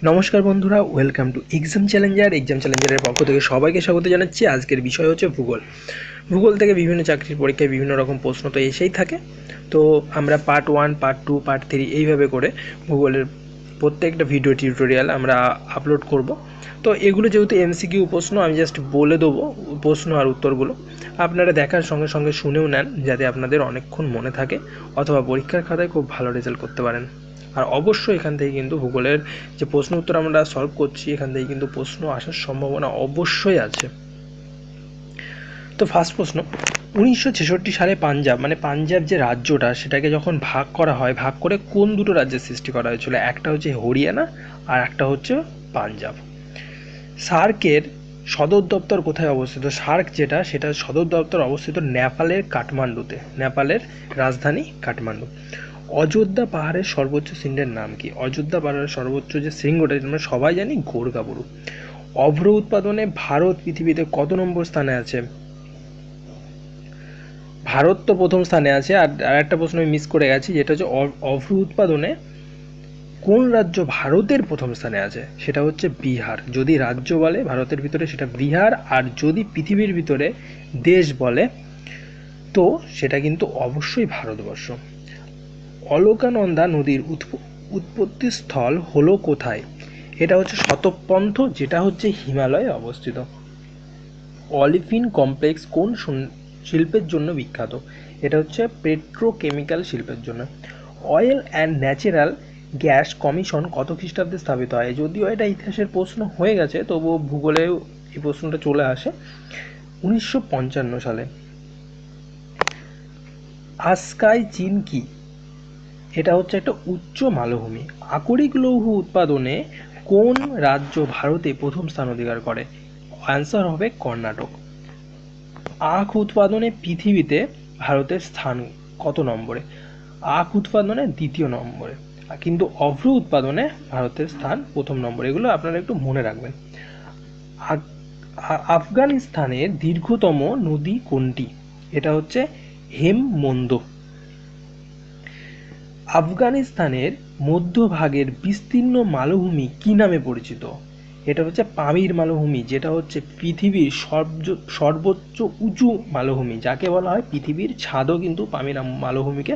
নমস্কার বন্ধুরা, welcome to exam চ্যালেঞ্জারের পক্ষ থেকে সবাইকে স্বাগত জানাচ্ছি। আজকের বিষয় হচ্ছে ভূগোল। ভূগোল থেকে বিভিন্ন চাকরির পরীক্ষায় বিভিন্ন রকম প্রশ্ন তো এসেই থাকে। তো আমরা পার্ট 1, পার্ট 2, পার্ট 3 এইভাবে করে ভূগোলের প্রত্যেকটা ভিডিও টিউটোরিয়াল আমরা আপলোড করব। তো এগুলো যেহেতু এমসিকিউ প্রশ্ন, আমি জাস্ট বলে দেবো প্রশ্ন আর উত্তরগুলো, আপনারা দেখার সঙ্গে সঙ্গে শুনেও নেন, যাতে আপনাদের অনেকক্ষণ মনে থাকে অথবা পরীক্ষার খাতায় খুব ভালো রেজাল্ট করতে পারেন। আর অবশ্যই এখান থেকে কিন্তু ভূগোলের যে প্রশ্ন উত্তর আমরা সলভ করছি, এখান থেকে কিন্তু প্রশ্ন আসার সম্ভাবনা অবশ্যই আছে। তো ফার্স্ট প্রশ্ন, 1966 সালে পাঞ্জাব যে রাজ্যটা, সেটাকে যখন ভাগ করা হয়, ভাগ করে কোন দুটো রাজ্যের সৃষ্টি করা হয়েছিল? একটা হচ্ছে হরিয়ানা আর একটা হচ্ছে পাঞ্জাব। সার্কের সদর দপ্তর কোথায় অবস্থিত? সার্ক সেটার সদর দপ্তর অবস্থিত নেপালের কাঠমান্ডুতে, নেপালের রাজধানী কাঠমান্ডু। অযোধ্যা পাহাড়ের সর্বোচ্চ শৃঙ্গের নাম কি? অযোধ্যা পাহাড়ের সর্বোচ্চ যে শৃঙ্গটা, আমরা সবাই জানি গোরগাবুরু। অভ্র উৎপাদনে ভারত পৃথিবীতে কত নম্বর স্থানে আছে? ভারত তো প্রথম স্থানে আছে। আর একটা প্রশ্ন আমি মিস করে গেছি, যেটা হচ্ছে অভ্র উৎপাদনে কোন রাজ্য ভারতের প্রথম স্থানে আছে? সেটা হচ্ছে বিহার। যদি রাজ্য বলে ভারতের ভিতরে, সেটা বিহার। আর যদি পৃথিবীর ভিতরে দেশ বলে, তো সেটা কিন্তু অবশ্যই ভারতবর্ষ। অলকানন্দা নদীর উৎপত্তিস্থল হলো কোথায়? এটা হচ্ছে শতপন্থ, যেটা হচ্ছে হিমালয়ে অবস্থিত। অলিভিন কমপ্লেক্স কোন শিল্পের জন্য বিখ্যাত? এটা হচ্ছে পেট্রোকেমিক্যাল শিল্পের জন্য। Oil and natural gas commission কত খ্রিস্টাব্দে স্থাপিত হয়? যদিও এটা ইতিহাসের প্রশ্ন হয়ে গেছে, তবুও ভূগোলেও এই প্রশ্নটা চলে আসে, 1955 সালে। আস্কাই চীন কি? এটা হচ্ছে একটা উচ্চ মালভূমি। আকরিক লৌহ উৎপাদনে কোন রাজ্য ভারতে প্রথম স্থান অধিকার করে? অ্যান্সার হবে কর্ণাটক। আখ উৎপাদনে পৃথিবীতে ভারতের স্থান কত নম্বরে? আখ উৎপাদনে দ্বিতীয় নম্বরে, কিন্তু অভ্র উৎপাদনে ভারতের স্থান প্রথম নম্বরে। এগুলো আপনারা একটু মনে রাখবেন। আফগানিস্তানের দীর্ঘতম নদী কোনটি? এটা হচ্ছে হেমবন্দ। আফগানিস্তানের মধ্যভাগের বিস্তীর্ণ মালভূমি কি নামে পরিচিত? এটা হচ্ছে পামির মালভূমি, যেটা হচ্ছে পৃথিবীর সর্বোচ্চ উঁচু মালভূমি, যাকে বলা হয় পৃথিবীর ছাদও, কিন্তু পামির মালভূমিকে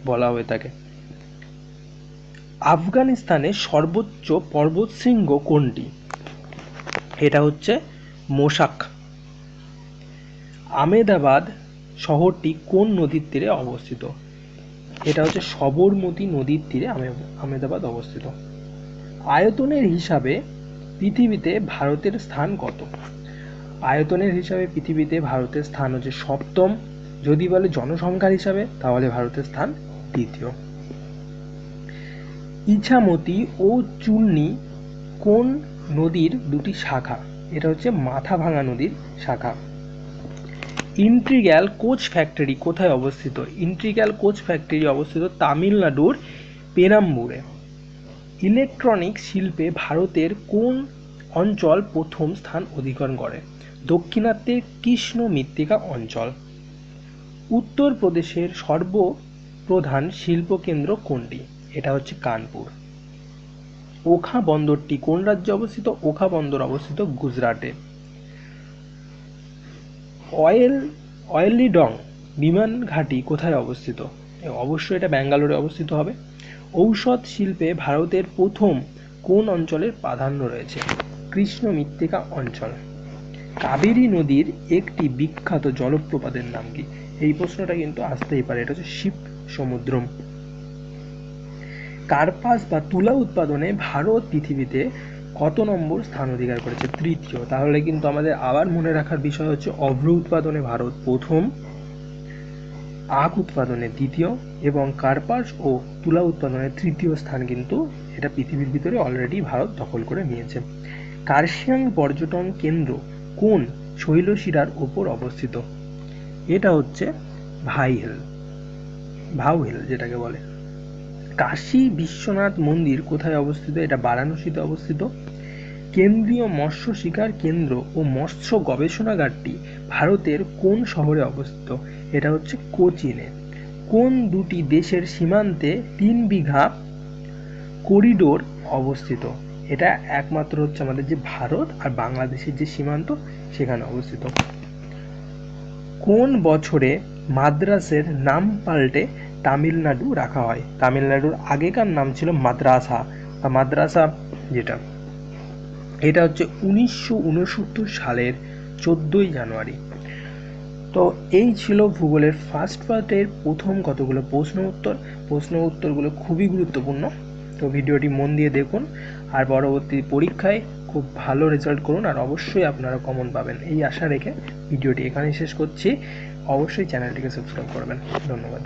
বলা হয়ে থাকে। আফগানিস্তানের সর্বোচ্চ পর্বতশৃঙ্গ কোনটি? এটা হচ্ছে মোশাক। আমেদাবাদ শহরটি কোন নদীর তীরে অবস্থিত? এটা হচ্ছে সবরমতী নদীর তীরে আমেদাবাদ অবস্থিত। আয়তনের হিসাবে পৃথিবীতে ভারতের স্থান কত? আয়তনের হিসাবে পৃথিবীতে ভারতের স্থান হচ্ছে সপ্তম। যদি বলে জনসংখ্যার হিসাবে, তাহলে ভারতের স্থান দ্বিতীয়। ইছামতি ও চূর্ণী কোন নদীর দুটি শাখা? এটা হচ্ছে মাথাভাঙা নদীর শাখা। ইন্টিগ্রাল কোচ ফ্যাক্টরি কোথায় অবস্থিত? ইন্টিগ্রাল কোচ ফ্যাক্টরি অবস্থিত তামিলনাড়ুর পেরাম্বুরে। ইলেকট্রনিক্স শিল্পে ভারতের কোন অঞ্চল প্রথম স্থান অধিকার করে? দক্ষিণাত্যের কৃষ্ণ মৃত্তিকা অঞ্চল। উত্তরপ্রদেশের সর্বপ্রধান শিল্পকেন্দ্র কোনটি? এটা হচ্ছে কানপুর। ওখা বন্দরটি কোন রাজ্যে অবস্থিত? ওখা বন্দর অবস্থিত গুজরাটে। অয়েলিডং বিমান ঘাঁটি কোথায় অবস্থিত? অবশ্যই এটা ব্যাঙ্গালোরে অবস্থিত হবে। ঔষধ শিল্পে ভারতের প্রথম কোন অঞ্চলের প্রাধান্য রয়েছে? কৃষ্ণ মৃত্তিকা অঞ্চল। কাবেরী নদীর একটি বিখ্যাত জলপ্রপাতের নাম কি? এই প্রশ্নটা কিন্তু আসতেই পারে, এটা হচ্ছে শিব সমুদ্রম। কার্পাস বা তুলা উৎপাদনে ভারত পৃথিবীতে কত নম্বর স্থান অধিকার করেছে? তৃতীয়। তাহলে কিন্তু আমাদের আবার মনে রাখার বিষয় হচ্ছে অভ্র উৎপাদনে ভারত প্রথম, আখ উৎপাদনে দ্বিতীয়, এবং কার্পাস ও তুলা উৎপাদনে তৃতীয় স্থান কিন্তু এটা পৃথিবীর ভিতরে অলরেডি ভারত দখল করে নিয়েছে। কার্শিয়াং পর্যটন কেন্দ্র কোন শৈলশিরার ওপর অবস্থিত? এটা হচ্ছে ভাউ হিল যেটাকে বলে। কাশী বিশ্বনাথ মন্দির কোথায় অবস্থিত? এটা বারাণসীতে অবস্থিত। কেন্দ্রীয় মৎস্য শিকার কেন্দ্র ও মৎস্য গবেষণাগারটি ভারতের কোন শহরে অবস্থিত? এটা হচ্ছে কোচিনে। কোন দুটি দেশের সীমান্তে 3 বিঘা করিডোর অবস্থিত? এটা একমাত্র হচ্ছে আমাদের যে ভারত আর বাংলাদেশের যে সীমান্ত সেখানে অবস্থিত। কোন বছরে মাদ্রাসের নাম পাল্টে তামিলনাড়ু রাখা হয়? তামিলনাড়ুর আগেকার নাম ছিল মাদ্রাসা বা মাদ্রাসা যেটা, এটা হচ্ছে 1969 সালের 14ই জানুয়ারি। তো এই ছিল ভূগোলের ফার্স্ট পার্টের প্রথম কতগুলো প্রশ্ন উত্তরগুলো খুবই গুরুত্বপূর্ণ। তো ভিডিওটি মন দিয়ে দেখুন আর পরবর্তী পরীক্ষায় খুব ভালো রেজাল্ট করুন, আর অবশ্যই আপনারা কমন পাবেন এই আশা রেখে ভিডিওটি এখানেই শেষ করছি। অবশ্যই চ্যানেলটিকে সাবস্ক্রাইব করবেন। ধন্যবাদ।